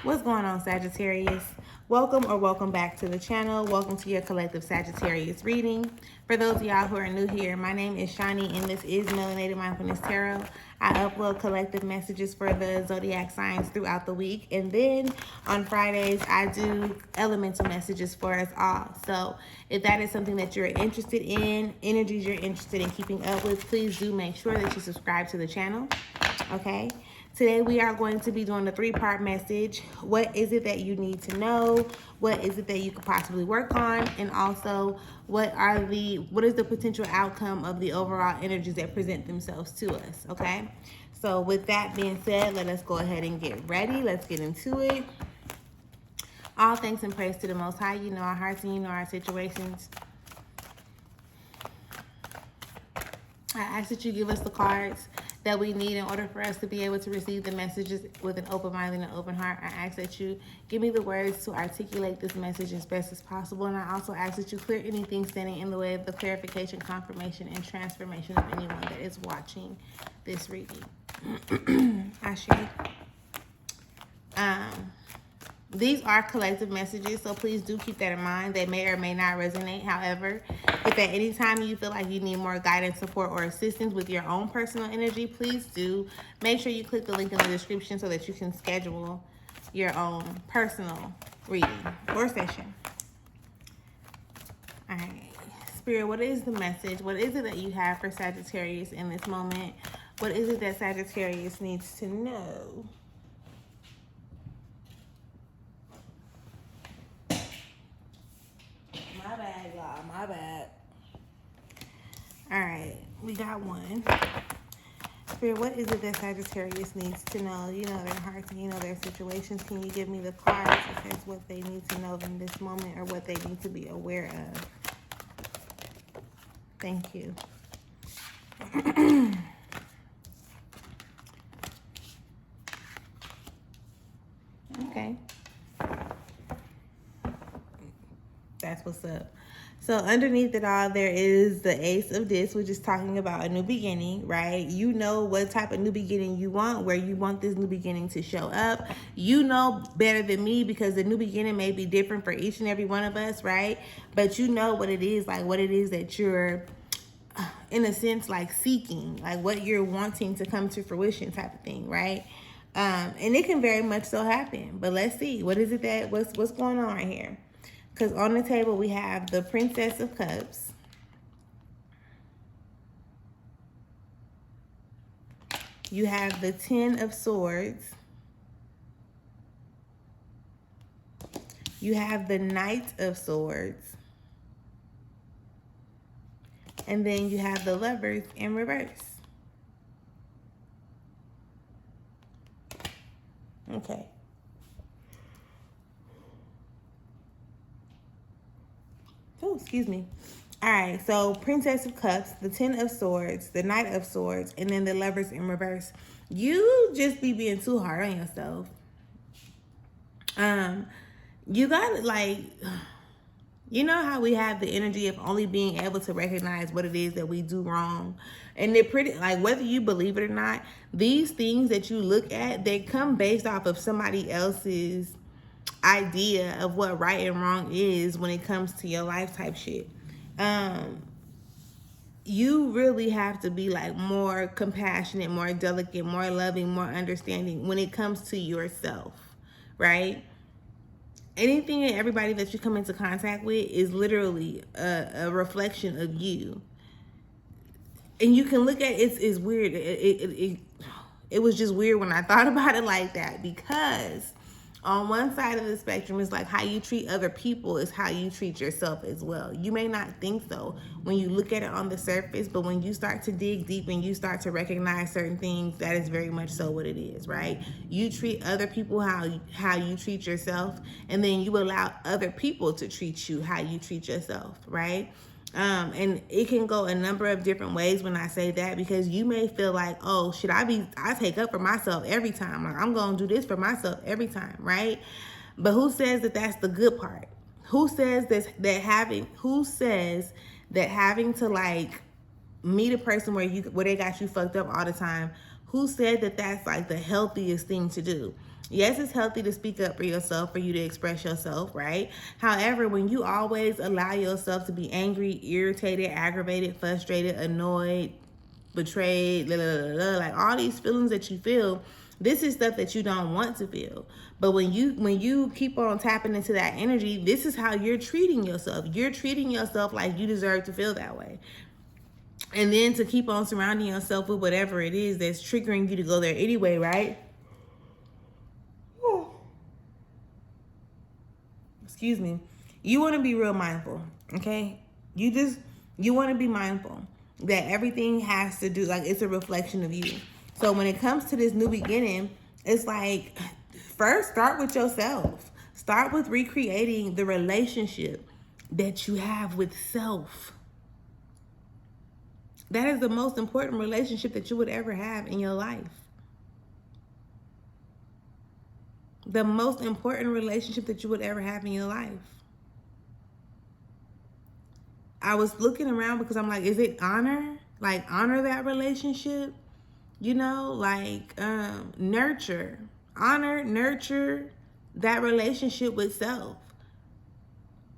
What's going on, Sagittarius? Welcome or welcome back to the channel. Welcome to your collective Sagittarius reading. For those of y'all who are new here, my name is Shani and this is Melanated Mindfulness Tarot. I upload collective messages for the zodiac signs throughout the week. And then on Fridays, I do elemental messages for us all. So if that is something that you're interested in, energies you're interested in keeping up with, please do make sure that you subscribe to the channel. Okay? Today we are going to be doing the three-part message. What is it that you need to know? What is it that you could possibly work on? And also, what is the potential outcome of the overall energies that present themselves to us, okay? So with that being said, let us go ahead and get ready. Let's get into it. All thanks and praise to the Most High. You know our hearts and you know our situations. I ask that you give us the cards that we need in order for us to be able to receive the messages with an open mind and an open heart. I ask that you give me the words to articulate this message as best as possible. And I also ask that you clear anything standing in the way of the clarification, confirmation, and transformation of anyone that is watching this reading. These are collective messages, so please do keep that in mind. They may or may not resonate. However, if at any time you feel like you need more guidance, support, or assistance with your own personal energy, please do make sure you click the link in the description so that you can schedule your own personal reading or session. All right, Spirit, what is the message? What is it that you have for Sagittarius in this moment? What is it that Sagittarius needs to know? My bad. All right, we got one. Spirit, what is it that Sagittarius needs to know? You know their hearts and you know their situations. Can you give me the cards if that's what they need to know in this moment or what they need to be aware of? Thank you. Okay. That's what's up. So underneath it all, there is the Ace of Discs, which is talking about a new beginning, right? You know what type of new beginning you want, where you want this new beginning to show up. You know better than me because the new beginning may be different for each and every one of us, right? But you know what it is, like what it is that you're, in a sense, like seeking, like what you're wanting to come to fruition type of thing, right? And it can very much so happen. But let's see, what is it that, what's going on right here? Because on the table, we have the Princess of Cups. You have the Ten of Swords. You have the Knight of Swords. And then you have the Lovers in reverse. Okay. Oh, excuse me. All right, so Princess of Cups, the Ten of Swords, the Knight of Swords, and then the Lovers in reverse. You just be being too hard on yourself. You got like, you know how we have the energy of only being able to recognize what it is that we do wrong. And they're pretty, like whether you believe it or not, these things that you look at, they come based off of somebody else's idea of what right and wrong is when it comes to your life type shit. You really have to be like more compassionate, more delicate, more loving, more understanding when it comes to yourself, right? Anything and everybody that you come into contact with is literally a reflection of you. And you can look at it's weird. It was just weird when I thought about it like that, because on one side of the spectrum is like how you treat other people is how you treat yourself as well. You may not think so when you look at it on the surface, but when you start to dig deep and you start to recognize certain things, that is very much so what it is, right? You treat other people how you treat yourself, and then you allow other people to treat you how you treat yourself, right? And it can go a number of different ways when I say that, because you may feel like, oh, I take up for myself every time. Like, I'm going to do this for myself every time, right? But who says that that's the good part? Who says that having to like meet a person where they got you fucked up all the time, who said that that's like the healthiest thing to do? Yes, it's healthy to speak up for yourself, for you to express yourself, right? However, when you always allow yourself to be angry, irritated, aggravated, frustrated, annoyed, betrayed, like all these feelings that you feel, this is stuff that you don't want to feel. But when you keep on tapping into that energy, this is how you're treating yourself. You're treating yourself like you deserve to feel that way. And then to keep on surrounding yourself with whatever it is that's triggering you to go there anyway, right? Excuse me. You want to be real mindful, okay? You want to be mindful that everything has to do, like, it's a reflection of you. So when it comes to this new beginning, it's like, first start with yourself. Start with recreating the relationship that you have with self. That is the most important relationship that you would ever have in your life. The most important relationship that you would ever have in your life. I was looking around because I'm like, is it honor? Like, honor that relationship? You know, like, nurture. Honor, nurture that relationship with self.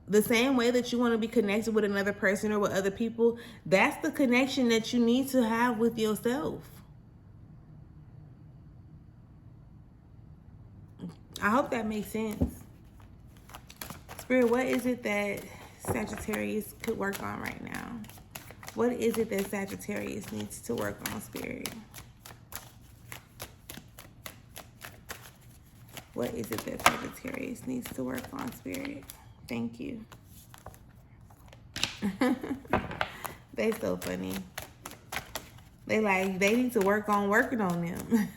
The same way that you want to be connected with another person or with other people, that's the connection that you need to have with yourself. I hope that makes sense. Spirit, what is it that Sagittarius could work on right now? What is it that Sagittarius needs to work on, Spirit? What is it that Sagittarius needs to work on, Spirit? Thank you. They so funny. They need to work on working on them.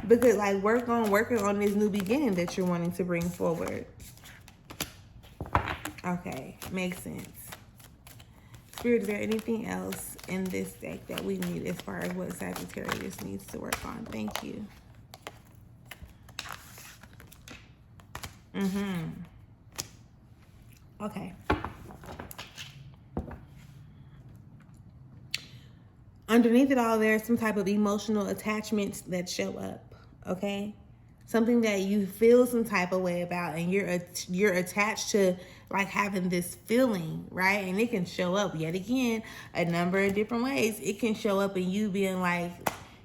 Because, like, working on this new beginning that you're wanting to bring forward. Okay, makes sense. Spirit, is there anything else in this deck that we need as far as what Sagittarius needs to work on? Thank you. Okay. Underneath it all, there's some type of emotional attachments that show up, okay? Something that you feel some type of way about, and you're attached to, like, having this feeling, right? And it can show up, yet again, a number of different ways. It can show up in you being like,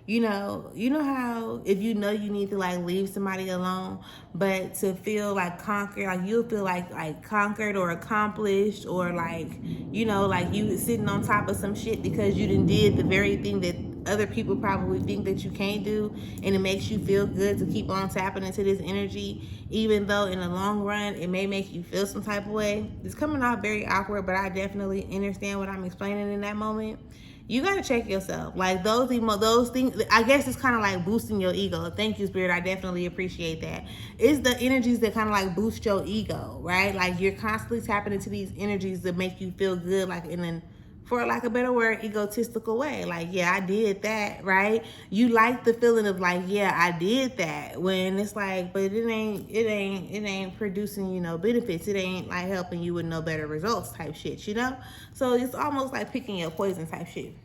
you know how if you need to, like, leave somebody alone, but to feel like conquered, like you'll feel like conquered or accomplished, or like, like you sitting on top of some shit because you did the very thing that other people probably think that you can't do, and it makes you feel good to keep on tapping into this energy, even though in the long run it may make you feel some type of way. It's coming off very awkward, but I definitely understand what I'm explaining in that moment. You got to check yourself. Like, those things, I guess it's kind of like boosting your ego. Thank you, Spirit. I definitely appreciate that. It's the energies that kind of like boost your ego, right? Like, you're constantly tapping into these energies that make you feel good, like for lack of a better word, egotistical way. Like, yeah, I did that, right? You like the feeling of like, yeah, I did that, when it's like, but it ain't producing, benefits. It ain't like helping you with no better results type shit, So it's almost like picking your poison type shit.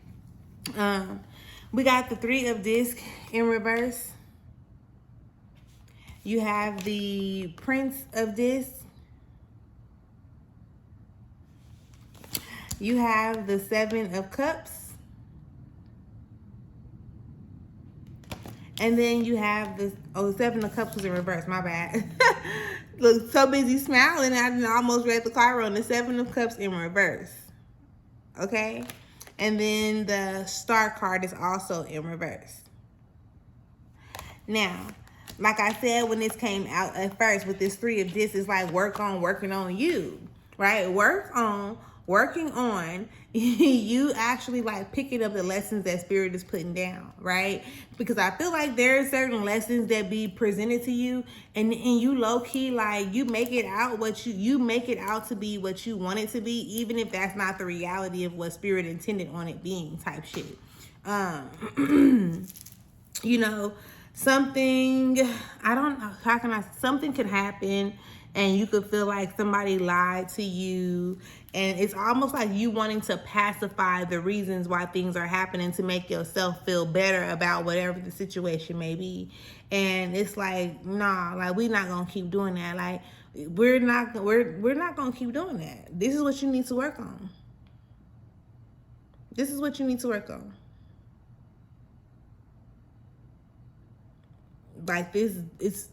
We got the 3 of discs in reverse. You have the Prince of discs. You have the 7 of cups. And then you have the 7 of cups was in reverse, my bad. Look, so busy smiling, I almost read the card wrong. The 7 of cups in reverse. Okay? And then the star card is also in reverse. Now, like I said, when this came out at first with this 3 of discs, it's like working on you, right? Working on you actually, like, picking up the lessons that Spirit is putting down, right? Because I feel like there are certain lessons that be presented to you, and you low-key, like, you make it out to be what you want it to be, even if that's not the reality of what Spirit intended on it being, type shit. Something, I don't know, something could happen, and you could feel like somebody lied to you, and it's almost like you wanting to pacify the reasons why things are happening to make yourself feel better about whatever the situation may be. And it's like, nah, like we're not gonna keep doing that. Like we're not gonna keep doing that. This is what you need to work on. This is what you need to work on. Like this, it's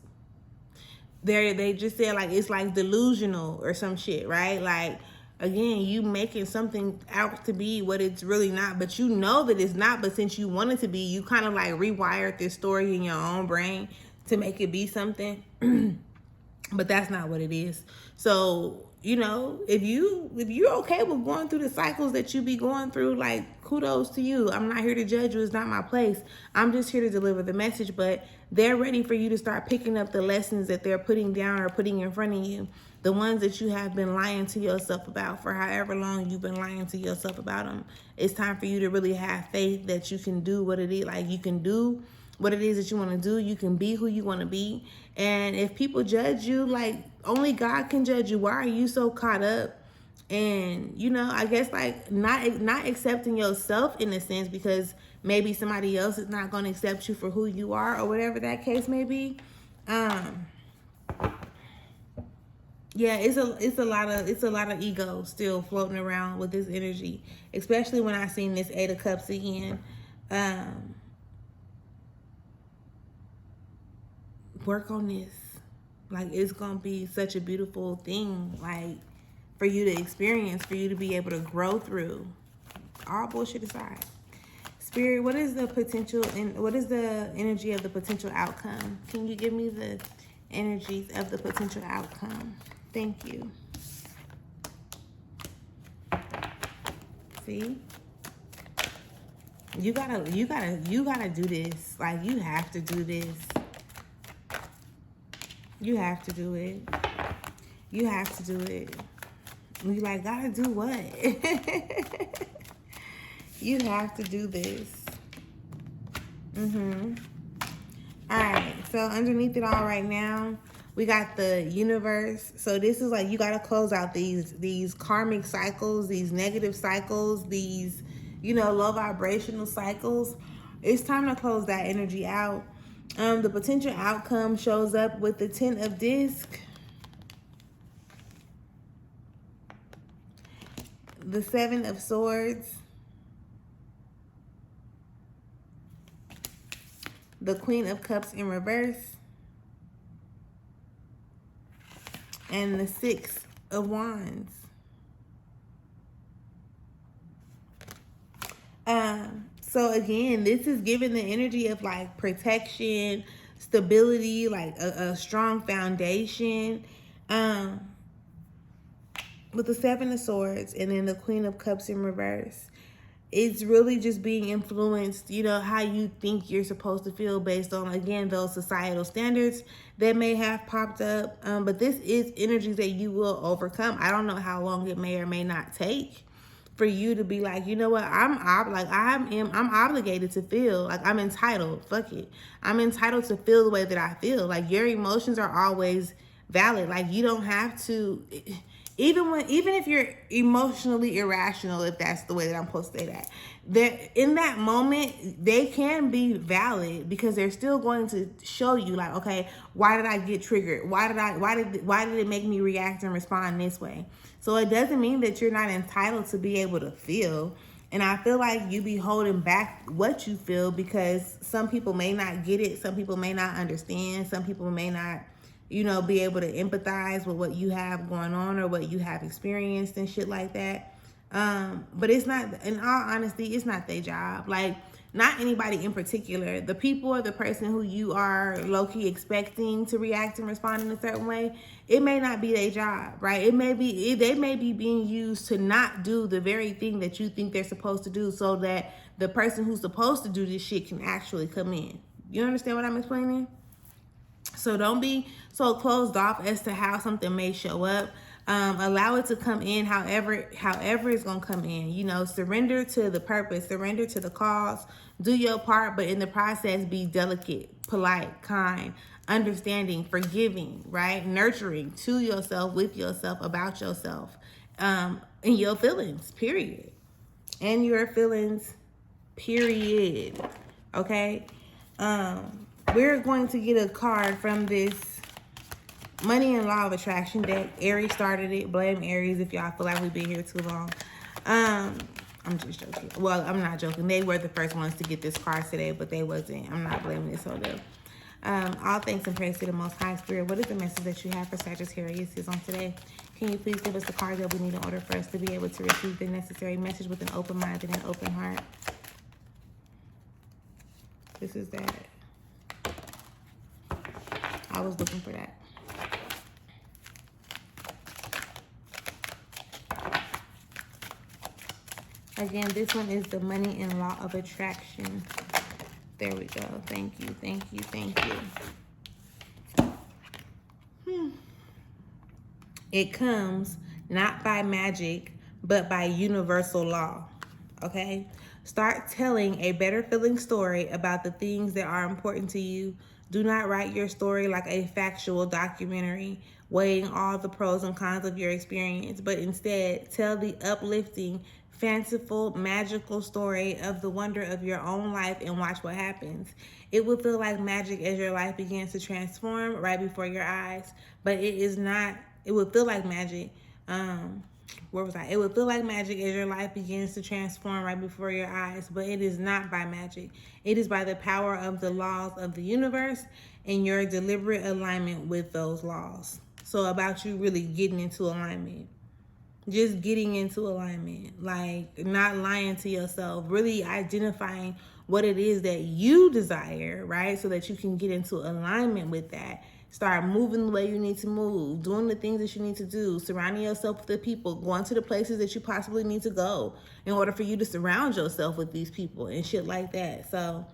they just said like it's like delusional or some shit, right? Like again, you making something out to be what it's really not, but you know that it's not, but since you want it to be, you kind of like rewired this story in your own brain to make it be something. But that's not what it is. So, you know, if you're okay with going through the cycles that you be going through, like kudos to you. I'm not here to judge you. It's not my place. I'm just here to deliver the message, but they're ready for you to start picking up the lessons that they're putting down or putting in front of you. The ones that you have been lying to yourself about for however long you've been lying to yourself about them. It's time for you to really have faith that you can do what it is. Like you can do what it is that you want to do. You can be who you want to be. And if people judge you, like only God can judge you. Why are you so caught up? And you know, I guess like not accepting yourself in a sense because maybe somebody else is not going to accept you for who you are or whatever that case may be. Yeah, it's a lot of ego still floating around with this energy, especially when I seen this 8 of Cups again. Work on this. Like it's gonna be such a beautiful thing, like for you to experience, for you to be able to grow through. All bullshit aside, Spirit, what is the potential and what is the energy of the potential outcome? Can you give me the energies of the potential outcome? Thank you. See, you gotta do this. Like you have to do this. You have to do it. You have to do it. You like, gotta do what? You have to do this. Alright, so underneath it all right now, we got the universe. So this is like, you gotta close out these karmic cycles, these negative cycles, these, you know, low vibrational cycles. It's time to close that energy out. The potential outcome shows up with the 10 of disc, the 7 of swords, the Queen of Cups in reverse, and the 6 of Wands. So again, this is giving the energy of like protection, stability, like a strong foundation. With the 7 of Swords and then the Queen of Cups in reverse. It's really just being influenced, you know, how you think you're supposed to feel based on, again, those societal standards that may have popped up. But this is energy that you will overcome. I don't know how long it may or may not take for you to be like, you know what, I'm obligated to feel, like I'm entitled, fuck it. I'm entitled to feel the way that I feel. Like your emotions are always valid. Like you don't have to, even if you're emotionally irrational, if that's the way that I'm supposed to say that, in that moment, they can be valid because they're still going to show you like, okay, why did I get triggered? Why did it make me react and respond this way? So it doesn't mean that you're not entitled to be able to feel. And I feel like you be holding back what you feel because some people may not get it. Some people may not understand. Some people may not, you know, be able to empathize with what you have going on or what you have experienced and shit like that. But it's not, in all honesty, it's not their job. Like, not anybody in particular. The people or the person who you are low-key expecting to react and respond in a certain way, it may not be their job, right? They may be being used to not do the very thing that you think they're supposed to do so that the person who's supposed to do this shit can actually come in. You understand what I'm explaining? So don't be so closed off as to how something may show up. Allow it to come in however it's gonna come in. You know, surrender to the purpose, surrender to the cause, do your part, but in the process be delicate, polite, kind, understanding, forgiving, right? Nurturing to yourself, with yourself, about yourself, and your feelings, period. And your feelings, period. Okay? We're going to get a card from this Money and Law of Attraction deck. Aries started it. Blame Aries if y'all feel like we've been here too long. I'm just joking. Well, I'm not joking. They were the first ones to get this card today, but they wasn't. I'm not blaming this on them. All thanks and praise to the Most High Spirit. What is the message that you have for Sagittarius on today? Can you please give us the card that we need in order for us to be able to receive the necessary message with an open mind and an open heart? This is that. I was looking for that. Again, this one is the Money and Law of Attraction. There we go. Thank you, thank you, thank you. It comes not by magic, but by universal law. Okay? Start telling a better feeling story about the things that are important to you. Do not write your story like a factual documentary, weighing all the pros and cons of your experience, but instead tell the uplifting, fanciful, magical story of the wonder of your own life and watch what happens. It will feel like magic as your life begins to transform right before your eyes, but it is not. It will feel like magic. Where was I? It will feel like magic as your life begins to transform right before your eyes, but it is not by magic. It is by the power of the laws of the universe and your deliberate alignment with those laws. So about you really getting into alignment. Just getting into alignment, like not lying to yourself, really identifying what it is that you desire, right? So that you can get into alignment with that. Start moving the way you need to move, doing the things that you need to do, surrounding yourself with the people, going to the places that you possibly need to go in order for you to surround yourself with these people and shit like that. So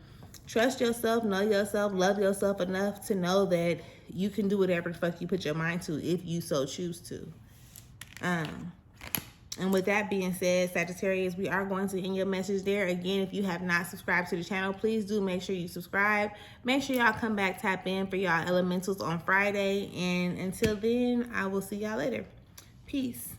trust yourself, know yourself, love yourself enough to know that you can do whatever the fuck you put your mind to if you so choose to. And with that being said, Sagittarius, we are going to end your message there. Again, if you have not subscribed to the channel, please do make sure you subscribe. Make sure y'all come back, tap in for y'all elementals on Friday. And until then, I will see y'all later. Peace.